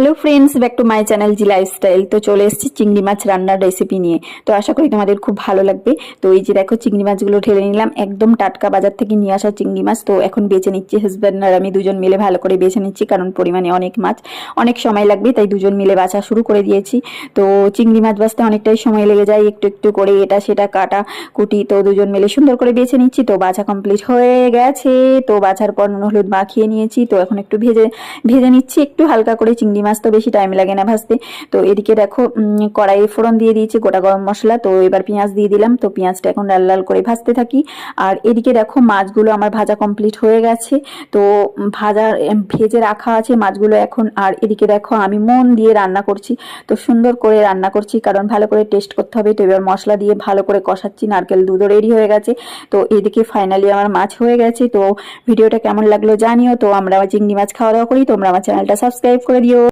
Hello friends, back to my channel G lifestyle. তো চলে এসেছি চিংড়ি মাছ রান্নার রেসিপি নিয়ে। তো আশা করি তোমাদের খুব ভালো লাগবে। তো এই যে দেখো, চিংড়ি মাছগুলো ঢেলে নিলাম, একদম টাটকা বাজার থেকে নিয়ে আসা চিংড়ি মাছ। তো এখন বেছে নিচ্ছি, হাজব্যান্ড আর আমি দুজন মিলে ভালো করে বেছে নিচ্ছি, কারণ পরিমাণে অনেক মাছ, অনেক সময় লাগবে, তাই দুজন মিলে বাছা শুরু করে দিয়েছি। তো চিংড়ি মাছ বাছতে অনেকটাই সময় লেগে যায়, একটু একটু করে এটা সেটা কাটা কুটি। তো দুজন মিলে সুন্দর করে বেছে নিচ্ছি। তো বাছা কমপ্লিট হয়ে গেছে। তো বাছার পর নুন হলুদ মাখিয়ে নিয়েছি। তো এখন একটু ভেজে ভেজে নিচ্ছি একটু হালকা করে। চিংড়ি মাছ তো বেশি টাইম লাগে না ভাজতে। তো এদিকে দেখো, কড়াইয়ে ফোড়ন দিয়ে দিয়েছি গোটা গরম মশলা। তো এবার পেঁয়াজ দিয়ে দিলাম। তো পেঁয়াজটা এখন লাল লাল করে ভাজতে থাকি। আর এদিকে দেখো, মাছগুলো আমার ভাজা কমপ্লিট হয়ে গেছে। তো ভেজে রাখা আছে মাছগুলো এখন। আর এদিকে দেখো, আমি মন দিয়ে রান্না করছি। তো সুন্দর করে রান্না করছি, কারণ ভালো করে টেস্ট করতে হবে। তো এবার মশলা দিয়ে ভালো করে কষাচ্ছি। নারকেল দুধও রেডি হয়ে গেছে। তো এদিকে ফাইনালি আমার মাছ হয়ে গেছে। তো ভিডিওটা কেমন লাগলো জানিও। তো আমরা চিংড়ি মাছ খাওয়া দাওয়া করি। তোমরা আমার চ্যানেলটা সাবস্ক্রাইব করে দিও।